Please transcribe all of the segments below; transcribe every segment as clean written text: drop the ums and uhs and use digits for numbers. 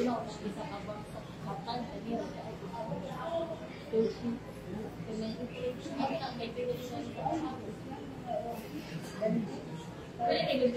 Bilang bisa abang makan tadi ada kursi kemudian itu nak baik dengan sama dan boleh tengok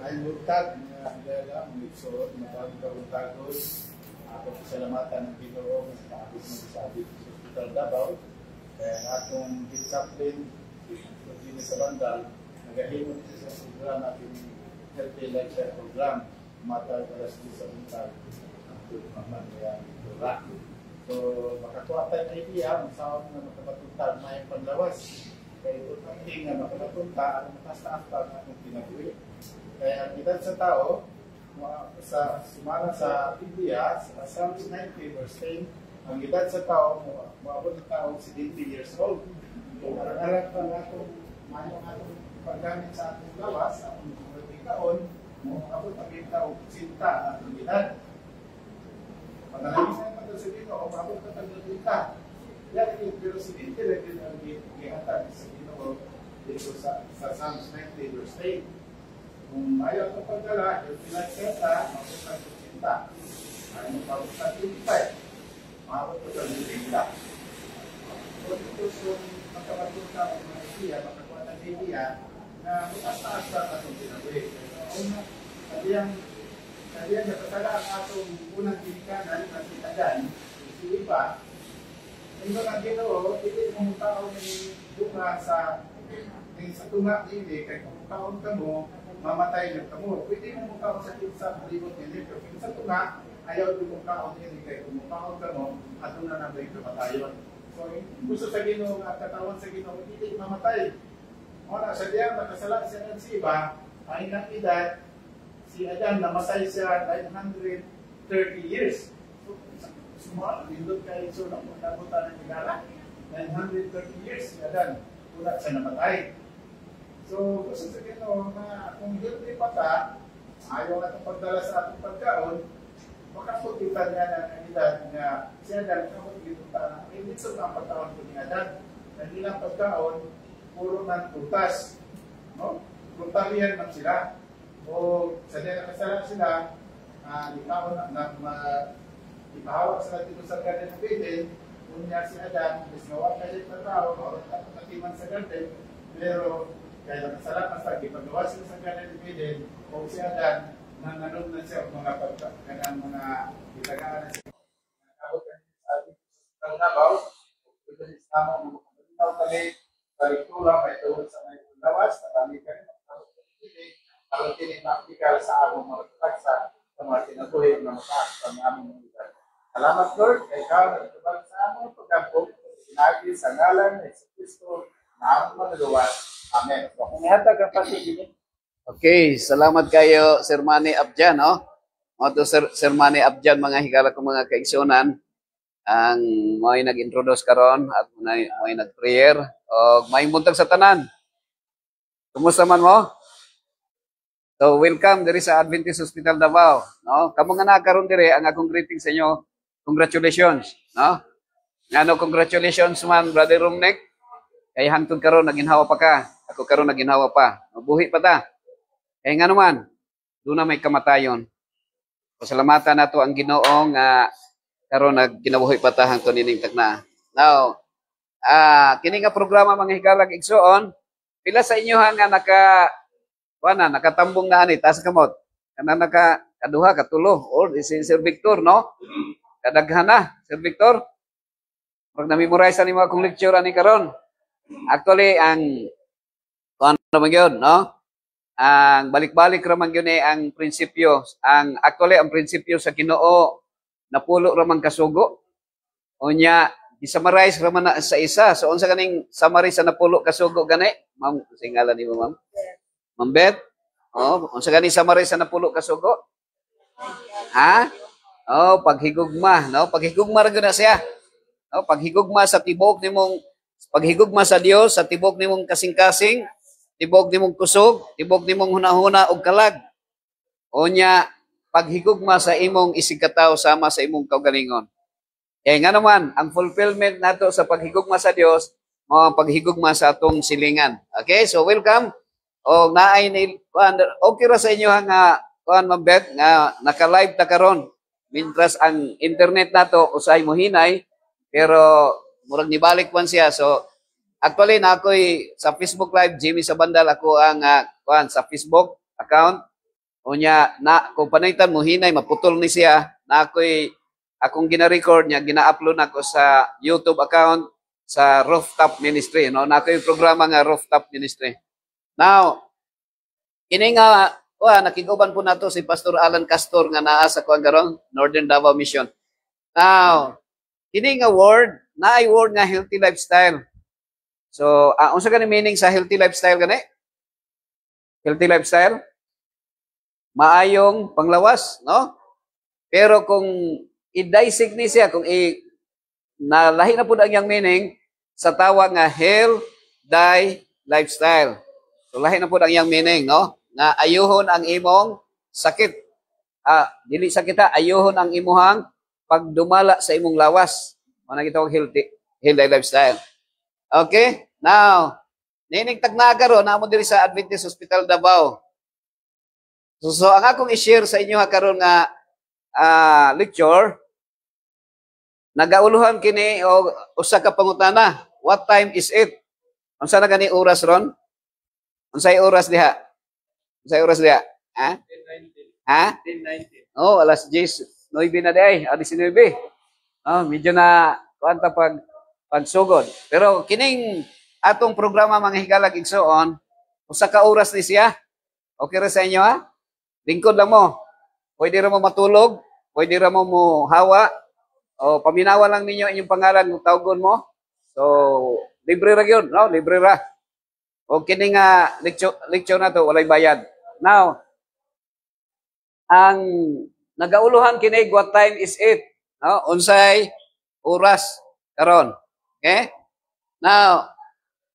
Ay buntag nga dala mitsuot matagos ako pasalamatan ng Ginoo sa aking magsabi sa Hospital Davao kaya atong discipline dito sa banda nagahimot sa programa ating healthy lifestyle program matag alas 10 sa buntag ang mamaya dura. So makakuha tayo ng idea ang saan na makapatuntag may panlawas kaya ito natin nga makapatuntag ang mataas-taas pa ang atong pinag-uwi. Kaya ang edad sa tao, sa sumala sa Biblia, sa Psalms 90 verse 10, ang edad sa tao, maabot ng tao 70 years old. Kung arang-arang pa nga itong mayroong paggamit sa ating lawas, sa ating kumulating taon, maabot ang tao, sinta ang edad. Panalangin na naman sa dito, maabot ang taglatinta. Yan, pero si Dinti rin ang gihatag sa Ginoo dito sa Psalms 90 verse 10. Kung ayaw ka pagdala, yung pinagseta, mabutan ko cinta. Ayaw mo mabutan 25. Mabutan ko 50. Kung ito yung magkakatuta o mga idea, makakuha ng idea, na bukas-taas lang atong ginagawin. Una, kaya diyan nakasala ang atong unang ginikanan na sinagan, si iba, ito ang Ginoo, hindi mong tao ni bunga sa tunga nili, kaya kung taon ka mo, mamatay ng kamo. Pwede mong taon sa kinsa libot nili, pero kung sa tunga, ayaw din mong taon nili, kaya kung taon ka mo, ato na nang may kamatayon. So, gusto sa Ginoo, at katawan sa Ginoo, hindi mamatay. Muna, sa diyan, nakasala siya ng siba, ay ng edad, si Adam namatay siya 930 years. Small, lindot kayo so lang kung nabuta ng higala. 930 years si Adam, wala siya namatay. So, gusto sa Ginoo na kung guilty pa ta, ayaw na itong pagdala sa atong pagkaon, makapugitan niya ng edad nga si Adam, makapugitan ta, hindi sa mga pagkaon ko ni Adam. Ang ilang pagkaon, puro ng tutas. No? Brutalian lang sila. O sa diyan nakasala sila, ipahawak sila dito sa Garden of Eden, unya si Adam, isgawa na siya sa tao, maulat ang katiman sa garden, pero kaya nakasala pa sa ipagawa sila sa Garden of Eden, o si Adam, nanganog na siya mga pagkakanang mga itagaan na siya. Nakabot ka niya sa ating sa nabaw, ito ni Sama, mga kami, sa itulang, may tuwag sa may lawas, natali ka rin, ang tinipaktikal sa among mga taksa sa mga tinabuhi ng mataas sa aming mga. Salamat Lord, kay ikaw na itubag sa among pagkampong, sinagi sa ngalan ng Kristo na among manuluwas. Amen. So, kung ihatag ang pasigilin. Okay, salamat kayo, Sir Manny Abjan, no? Mga to, Sir Manny Abjan, mga higala ko mga kaigsunan, ang may nag-introduce karon at may nag-prayer, o may muntag sa tanan. Kumusta man mo? So, welcome diri sa Adventist Hospital Davao, no? Kamo nga nakaroon diri ang akong greeting sa inyo. Congratulations, no? Ngano congratulations man Brother Romnek. Kay hangtod karon naginhawa pa ka. Ako karon naginhawa pa. Mabuhi pa ta. Kay ngano man, do na may kamatayon. Pasalamatan nato ang Ginoo nga karon nagkinabuhi pa ta hangtod nining tagna. Now, kini nga programa mga hikalag igsoon, pila sa inyo nga nakatambong na ani taas kamot. Kana kaduha katulo or si Sir Victor, no? Kadaghan na, Sir Victor. Pag na-memorize ni mga kong lecture ani karon. Actually ang kuan naman gyud, no? Ang balik-balik ra man gyud ang prinsipyo. Ang prinsipyo sa Ginoo napulo ra man kasugo. Unya i-summarize ra man na sa isa. So unsa kaning summary sa napulo kasugo gani? Ma'am, singalan nimo, ma'am. Mambet? Oh, unsa gani summary sa napulo kasugo? Ha? Oh, paghigugma, no? Paghigugma ra gyud na siya. No, paghigugma sa Dios, sa tibok nimong kasing-kasing, tibok nimong kusog, tibok nimong hunahuna og kalag. Unya, paghigugma sa imong isigkataw sama sa imong kaugalingon. Kaya nga naman, ang fulfillment nato sa paghigugma sa Dios, mao paghigugma sa atong silingan. Okay, so welcome. O naay ni okay ra sa inyo nga kuan mabet nga naka-live ta karon. Mintras ang internet nato usay mo hinay pero murag nibalik man siya. So actually na ako'y sa Facebook Live Jimmy sa Bandal ako ang kuan sa Facebook account. Unya na kung panaytan mo hinay maputol ni siya na ako'y akong gina-record niya gina-upload nako sa YouTube account sa Rooftop Ministry, no? Na ako'y programa nga Rooftop Ministry. Now, kini nga, nakiguban po nato si Pastor Alan Castor nga naa sa kuan karon Northern Davao Mission. Now, kini nga word, naay word nga healthy lifestyle. So, unsa gani meaning sa healthy lifestyle gani? Healthy lifestyle? Maayong panglawas, no? Pero kung i-dissect ni siya, kung nalahi na po ang iyang meaning, sa tawag nga healthy lifestyle. So, lahi na po ang iyang meaning, no? Na ayuhon ang imong sakit. Dili sakit ha, ayuhon ang imuhang pagdumala sa imong lawas. Ano gitawag healthy lifestyle. Okay? Now, nining tagnaga ro, namo diri sa Adventist Hospital Davao. So ang akong i-share sa inyo karon nga lecture, nagauluhan kini o usa ka pangutana. What time is it? Unsa na gani oras ron? Unsay oras diha? Unsay oras diha? Ha? 10:19. Ha? 10:19. Oh, alas 10, 9 na day, 19. Oh, medyo na kuanta pagsugod. Pero kining atong programa mga hikalag igsoon, usa ka oras ni siya. Okay ra sa inyo ha? Lingkod lang mo. Pwede ra mo matulog, pwede ra mo hawa, o paminawa lang ninyo inyong pangalan kung tawgon mo. So, libre ra gyud, no? Libre ra. O kining lecture na to walay bayad. Now, ang nagauluhan kinig what time is it? No? Unsay oras karon. Okay? Now,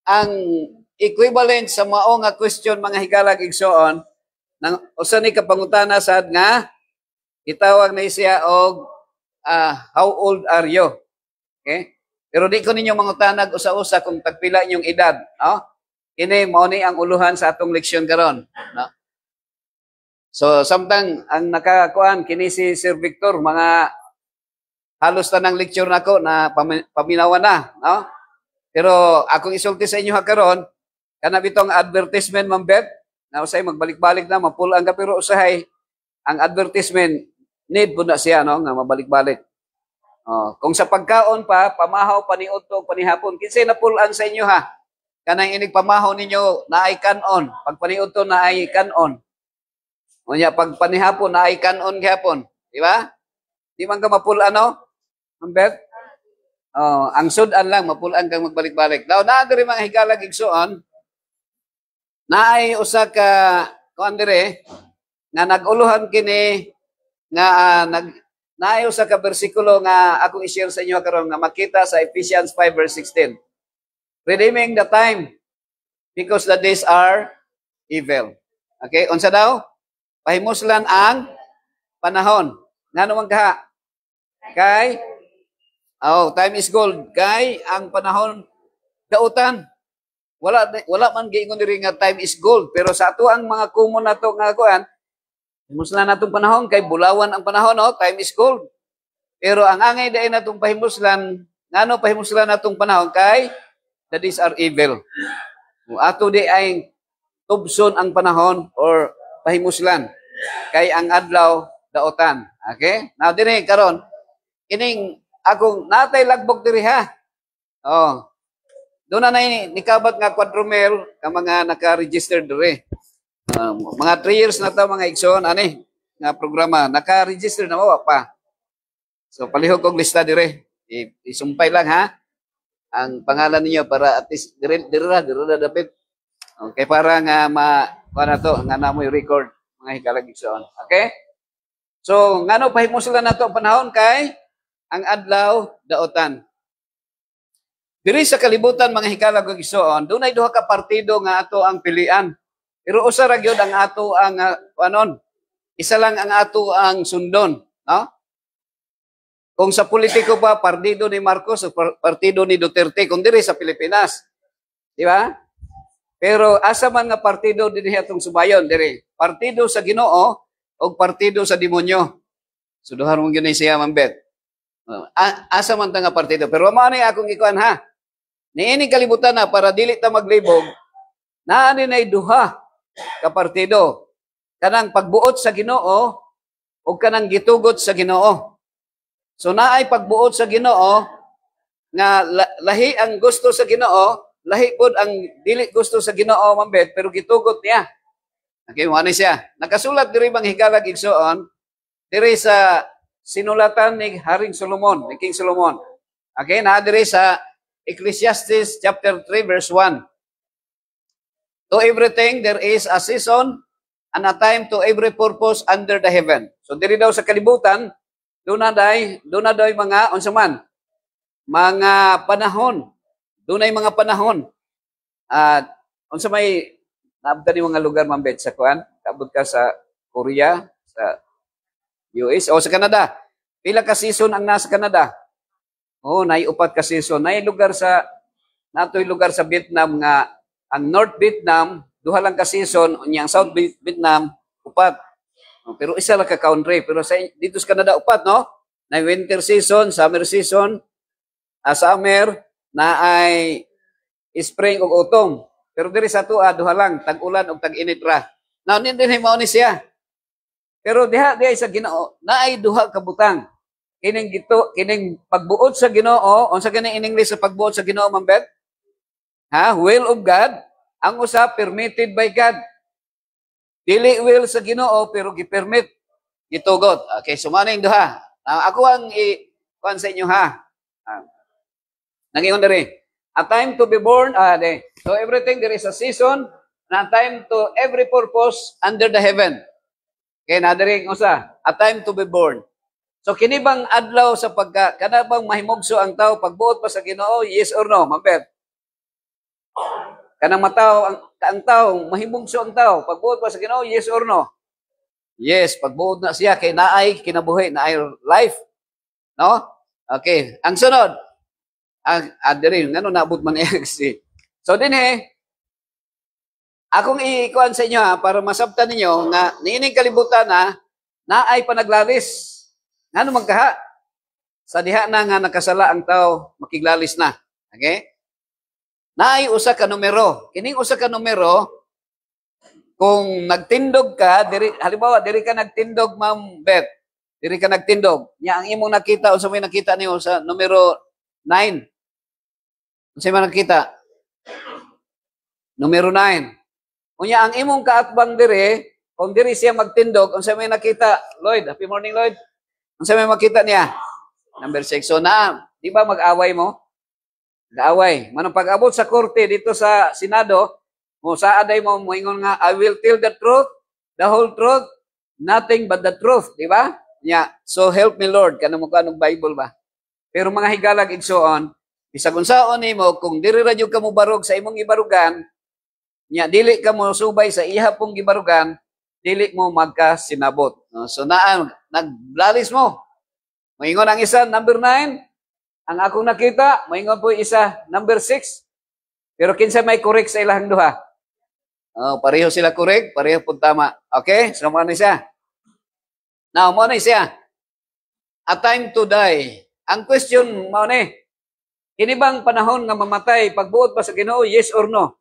ang equivalent sa mao nga question mga hikalag igsoon nang usa ni kapangutana sad nga itawag na siya og how old are you? Okay? Pero di ko ninyo mangutanag usa-usa kung tagpila inyong edad, no? Kini mao ni ang uluhan sa atong leksyon karon, no? So, samtang ang nakakuan, kini si Sir Victor, mga halos tanang lecture nako na paminawan na, no? Pero akong isulti sa inyo ha karon, kana bitong advertisement mambet, na usay magbalik-balik na, mapulaan ka, pero usahay, ang advertisement, need po na siya, no? Nga mabalik-balik. Kung sa pagkaon pa, pamahaw, paniud to, panihapon, kinsay napulaan sa inyo ha? Kanang inig pamahaw ninyo na ay kanon, pag paniud to na ay kanon. Unya pag panihapon na ay kanon gihapon, di ba? Di man ka mapulaan no? Ambet? Ang sudan lang mapulaan kang magbalik-balik. Daw naa diri mga hikalag igsuon, naay usa ka kuan dire nga naguluhan kini nga naay usa ka bersikulo nga akong i-share sa inyo karon nga makita sa Ephesians 5 verse 16. Redeeming the time because the days are evil. Okay, unsa daw? Pahimuslan ang panahon. Nga naman ka? Kay, time is gold. Kay, ang panahon, dautan. Wala man giingon diri nga time is gold. Pero sa ato ang mga kumon na to nga kuan, pahimuslan natong panahon, kay bulawan ang panahon, no? Time is gold. Pero ang angay dahil natong pahimuslan, ngano pahimuslan natong panahon, kay, the days are evil. Ato di ay tubson ang panahon or pahimuslan kay ang adlaw daotan. Okay? Now dinhi karon kining akong natay lagbok diri ha. Doon na nikabat nga quadromel ka mga naka-register diri. Mga 3 years na ta mga igsoon ani nga programa naka-register na wa pa. So palihog og lista diri. Isumpay lang ha ang pangalan niyo para at least diri dapat. Okay, para nga na to, nga namoy record mga hikalag igsoon. Okay? So, ngano pahimuslan nato ang panahon kay ang adlaw daotan. Diri sa kalibutan mga hikalag igsoon, dunay duha ka partido nga ato ang pilian. Pero usa ra gyud ang ato ang isa lang ang ato ang sundon, no? Kung sa politiko pa partido ni Marcos o partido ni Duterte kung diri sa Pilipinas. Di ba? Pero asa man nga partido dinhi atong subayon diri, partido sa Ginoo o partido sa demonyo. So duha mo gyud siya mambet. Asa man ta nga partido, pero mao ni akong ikuan ha. Niini kalibutan na para dili ta maglibog, naa ni nay duha ka partido. Kanang pagbuot sa Ginoo o kanang gitugot sa Ginoo. So naay pagbuot sa Ginoo nga lahi ang gusto sa Ginoo, lahi pod ang dili gusto sa Ginoo mambet pero gitugot niya. Okay, mo siya. Nakasulat diri bang hikalag igsoon diri sa sinulatan ni Haring Solomon, ni King Solomon. Okay, na diri sa Ecclesiastes chapter 3 verse 1. To everything there is a season and a time to every purpose under the heaven. So diri daw sa kalibutan, doon na day mga unsa man mga panahon. Dunay mga panahon. At unsa may naabot ni mga lugar mambet sa kuan? Kaabot ka sa Korea, sa US o sa Canada. Pila ka season ang nasa Canada? Nay upat ka season. Nay lugar sa natoy lugar sa Vietnam nga ang North Vietnam duha lang ka season, unya ang South Vietnam upat. Pero isa lang ka country, pero sa dito sa Canada upat, no? Nay winter season, summer season, summer na ay spring ug autumn. Pero diri sa tuwa duha lang, tag-ulan ug tag-init ra. Now din mao ni siya. Pero diha sa Ginoo naay duha ka butang. Kining pagbuot sa Ginoo, unsa gani in English sa pagbuot sa Ginoo, Ma'am Beth? Ha? Will of God, ang usa permitted by God. Dili will sa Ginoo pero gi-permit, gitugot. Okay, sumana yung duha. Ako ang kuan sa inyo ha. Nangingon diri. A time to be born, so everything there is a season, and a time to every purpose under the heaven. Okay, na diri usa, a time to be born. So kini bang adlaw sa kana bang mahimugso ang tao pagbuot pa sa Ginoo, yes or no, Ma'am Beth? Kanang mataw ang tao, mahimugso ang tao pagbuot pa sa Ginoo, yes or no? Yes, pagbuot na siya kay naay kinabuhi, naay life. No? Okay, ang sunod. Diri ngano naabot man si. So dinhi akong ikuan sa inyo ha, para masabtan ninyo nga niining kalibutan na naay panaglalis. Ngano magkaha? Sa diha na nga nakasala ang tao, makiglalis na. Okay? Naay usa ka numero. Kining usa ka numero, kung nagtindog ka, halimbawa, diri ka nagtindog, Ma'am Beth, diri ka nagtindog. Nya ang imong nakita, unsa may nakita niyo sa numero 9. Unsa may nakita? Numero 9. Unya ang imong kaatbang diri, kung diri siya magtindog, unsa may nakita? Lloyd, happy morning, Lloyd. Unsa may makita niya? Number 6. So na, di ba mag-away mo? Mag-away. Manong pag-abot sa korte dito sa Senado, mo sa aday mo moingon nga, I will tell the truth, the whole truth, nothing but the truth, di ba? Nya, so help me Lord, kanang mo kanong Bible ba? Pero mga higalag igsoon, bisag unsaon nimo kung diri ra jud ka mo barog sa imong gibarugan, nya dili ka mo subay sa iha pong gibarugan, dili mo magkasinabot. So naglalis mo. Moingon ang isa, number 9. Ang akong nakita, moingon po isa, number 6. Pero kinsa may correct sa ilang duha? Pareho sila correct, pareho po tama. Okay? So mo na siya. Now, mo na siya. A time to die. Ang question mo ni, kini bang panahon nga mamatay pagbuot pa sa Ginoo, yes or no?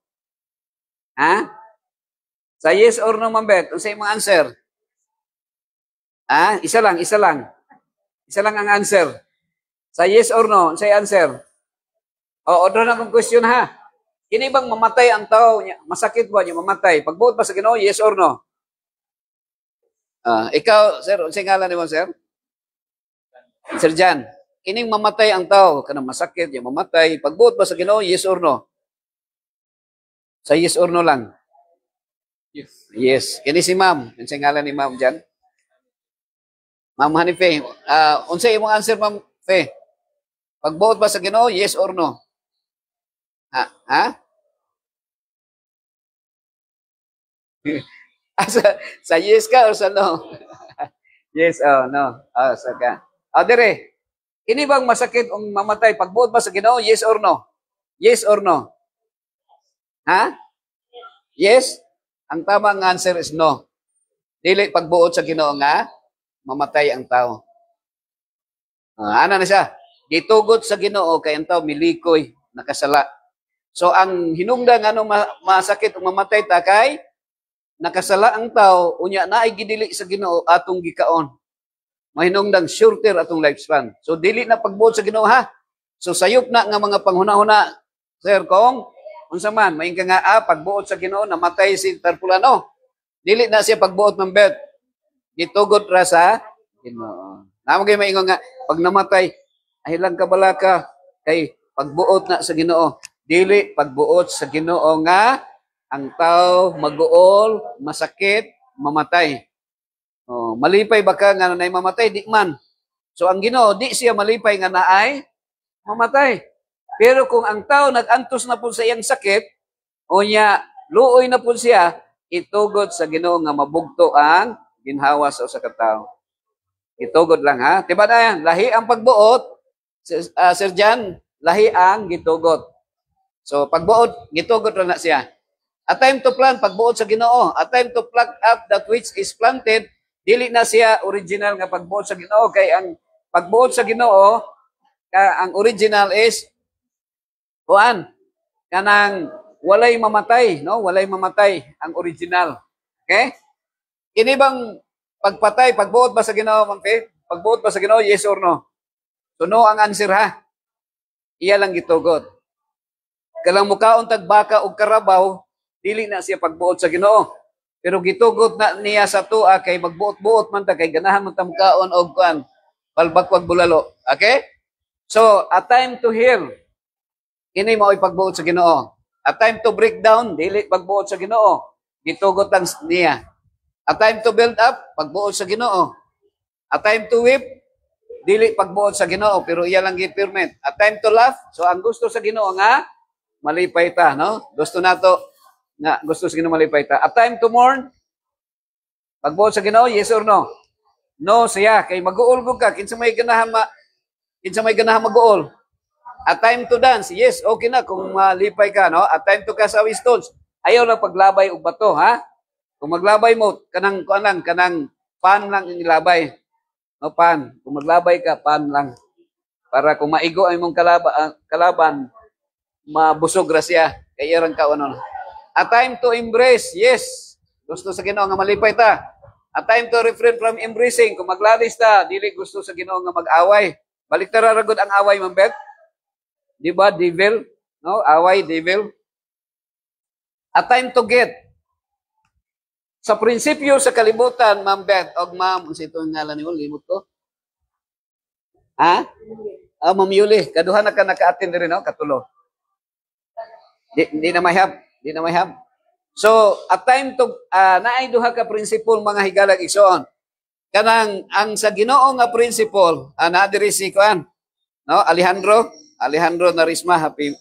Ha? Sa yes or no, Ma'am Beth, unsay imong answer? Isa lang. Isa lang ang answer. Sa yes or no, unsay answer? Odro na kong question ha. Kini bang mamatay ang tao, masakit ba niya mamatay? Pagbuot pa sa Ginoo, yes or no? Ikaw, sir, unsay ngalan nimo, sir? Sir Jan, kining mamatay ang tao, kanang masakit, niya mamatay, pagbuot pa sa Ginoo, yes or no? Sa yes or no lang. Yes. Kini si Ma'am. Unsay ngalan ni Ma'am Jan? Ma'am Hanife. Unsay imong answer, Ma'am Fe? Pagbuot ba sa Ginoo, yes or no? Ha? sa yes ka or sa no? Yes, no. Sa ka. Dire. Kini bang masakit ang mamatay pagbuot ba sa Ginoo, yes or no? Yes or no? Ha? Yes? Ang tamang answer is no. Dili pagbuot sa Ginoo nga mamatay ang tao. Ano na siya? Gitugot sa Ginoo kay ang tao milikoy, nakasala. So ang hinungdan nga masakit o mamatay ta kay nakasala ang tao unya naay gidili sa Ginoo atong gikaon. Mahinungdang shorter atong lifespan. So dili na pagbuot sa Ginoo ha. So sayop na nga mga panghuna-huna, sir, kung unsa man maing ka nga pagbuot sa Ginoo namatay si Tarpulano. Dili na siya pagbuot ng Beth. Gitugot ra sa Ginoo. Namo kay maingon nga pag namatay ay lang kabalaka kay pagbuot na sa Ginoo. Dili pagbuot sa Ginoo nga ang tao maguol, masakit, mamatay. Malipay ba ka nga naay mamatay? Di man. So ang Ginoo di siya malipay nga naay mamatay. Pero kung ang tao nag-antos na po sa iyang sakit, o niya, luoy na po siya, itugod sa Ginoo nga mabugto ang ginhawa sa usa ka tawo. Itugod lang ha. Diba na yan? Lahi ang pagbuot, Sir Jan, lahi ang gitugot. So pagbuot, gitugot lang na siya. A time to plant, pagbuot sa Ginoo. A time to pluck up that which is planted, dili na siya original nga pagbuot sa Ginoo. Kay ang pagbuot sa Ginoo, ang original is kuan kanang walay mamatay, no? Walay mamatay ang original. Okay? Kini bang pagpatay, pagbuot ba sa Ginoo, Ma'am Faith? Pagbuot ba sa Ginoo, yes or no? So no ang answer ha. Iya lang gitugot. Kalang mukaon tagbaka og karabaw, dili na siya pagbuot sa Ginoo. Pero gitugot na niya sa tuwa kay magbuot-buot man ta kay ganahan man ta mukaon og kuan, balbakwag bulalo. Okay? So, a time to heal. Kini mao'y pagbuot sa Ginoo. A time to break down, dili pagbuot sa Ginoo. Gitugot lang niya. A time to build up, pagbuot sa Ginoo. A time to weep, dili pagbuot sa Ginoo, pero iya lang gipirment. A time to laugh, so ang gusto sa Ginoo nga malipay ta, no? Gusto nato nga gusto sa Ginoo malipay ta. A time to mourn, pagbuot sa Ginoo, yes or no? No siya kay mag-uol ka, kinsa may ganahan mag-uol. A time to dance, yes, okay na kung malipay ka, no? A time to cast away stones. Ayaw lang paglabay og bato, ha? Kung maglabay mo, kanang pan lang ilabay. No, pan. Kung maglabay ka, pan lang. Para kung maigo ay mong kalaban, mabusog ra siya. Kaya ran ka, ano. A time to embrace, yes. Gusto sa Ginoo nga malipay ta. A time to refrain from embracing. Kung maglalis ta, dili gusto sa Ginoo nga mag-away. Balik tararagod ang away, Ma'am Beth. Di ba, devil? No, away, devil. A time to get. Sa prinsipyo sa kalibutan, Ma'am Beth, og Ma'am, kasi ito ang ngalan niyo, limot ko. Ha? Ma'am Yuli, kaduha na ka naka-attend rin, no? Katulo. Di na may hab. So, at time to, naay duha ka prinsipyo mga higalag igsoon. Kanang, ang sa Ginoo nga prinsipyo, naadiri si Kuan, no? Alejandro Narisma, happy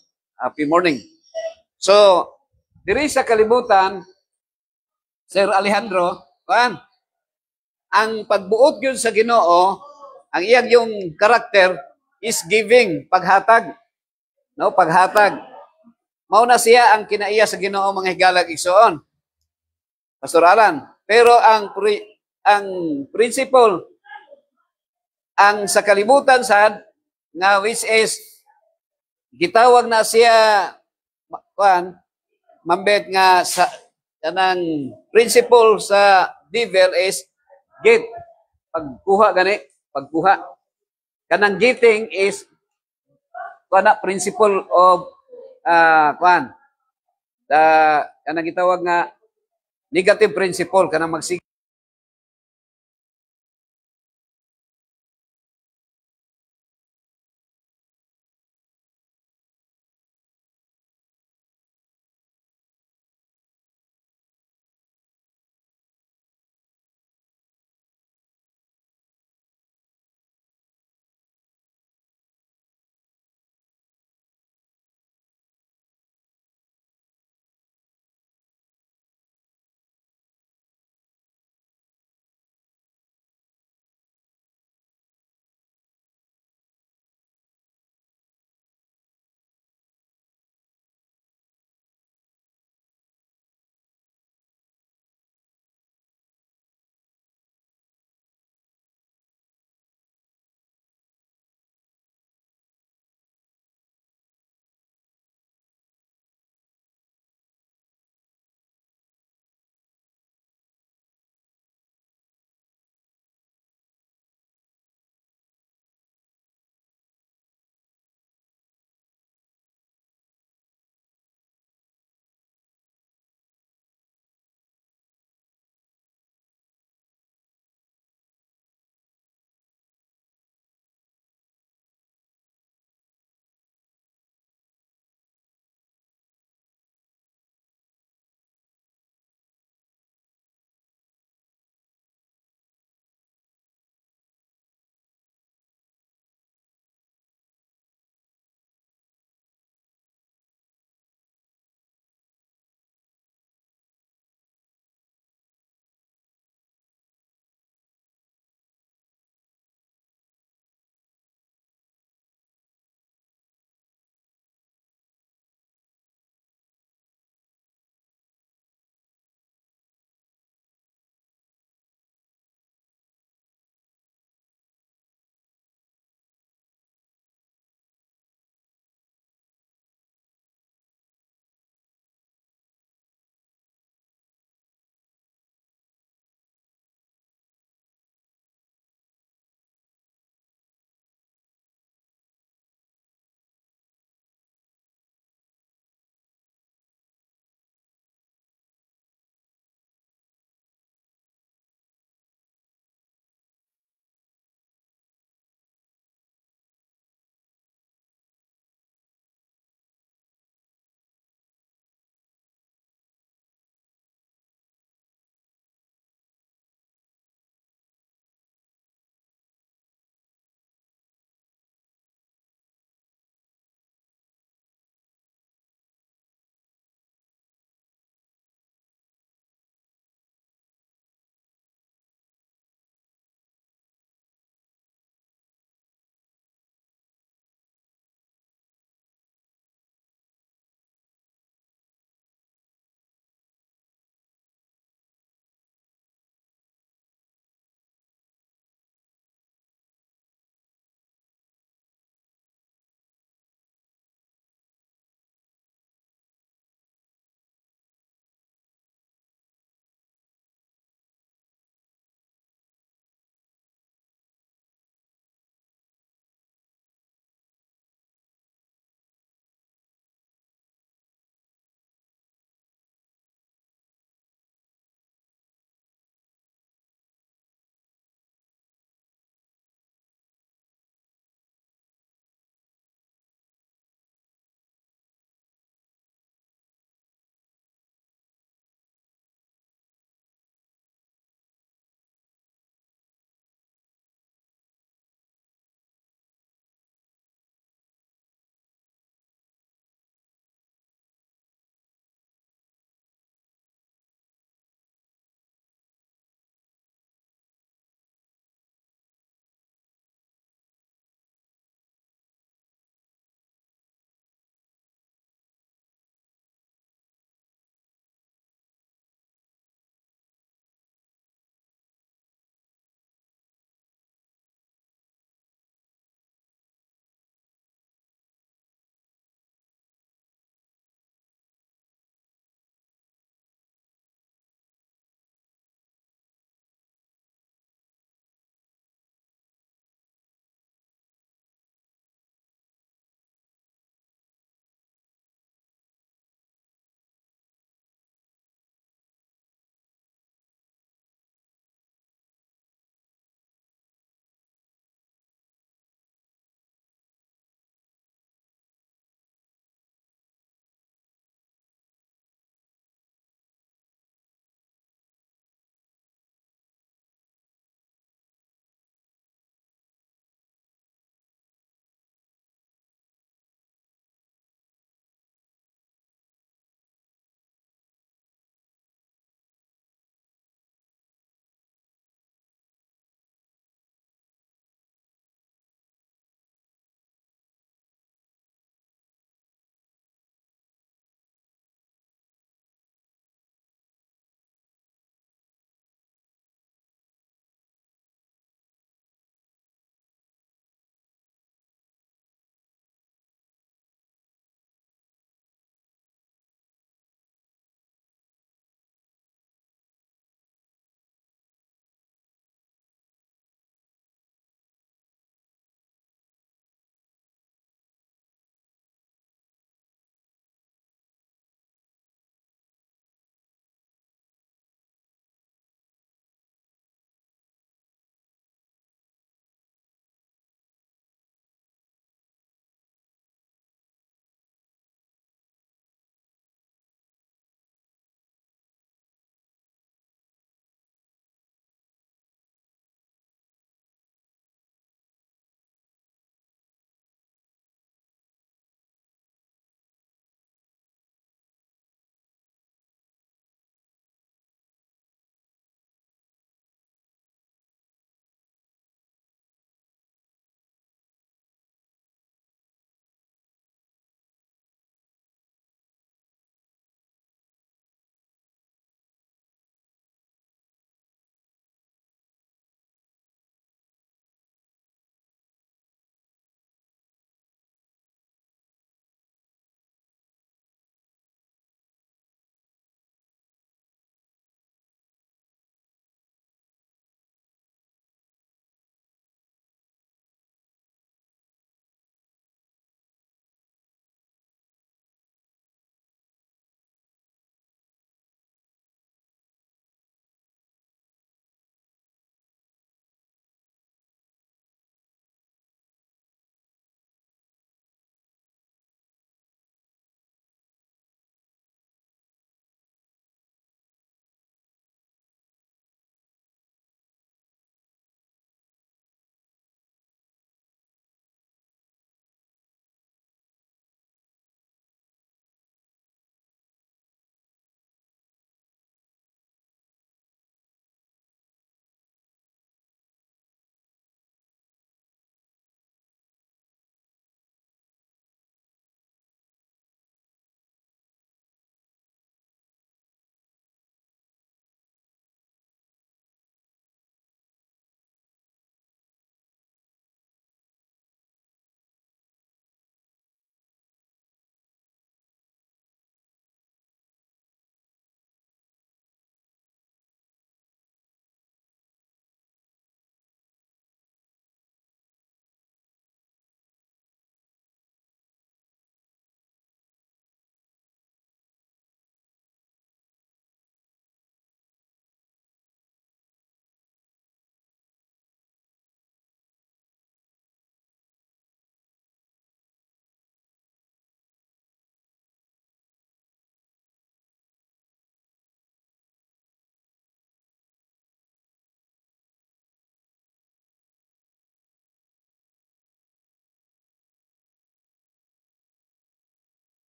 morning. So, diri sa kalibutan, Sir Alejandro, ang pagbuot yun sa Ginoo, ang iyang yung karakter is giving, paghatag. No, paghatag. Mao na siya ang kinaiya sa Ginoo mga higalag igsoon. Pastor Alan, pero ang principle ang sa kalibutan sad nga which is gitawag na siya mambet nga sa kanang principle sa devil is get. Pagkuha. Kanang getting is principle of kanang gitawag nga negative principle kanang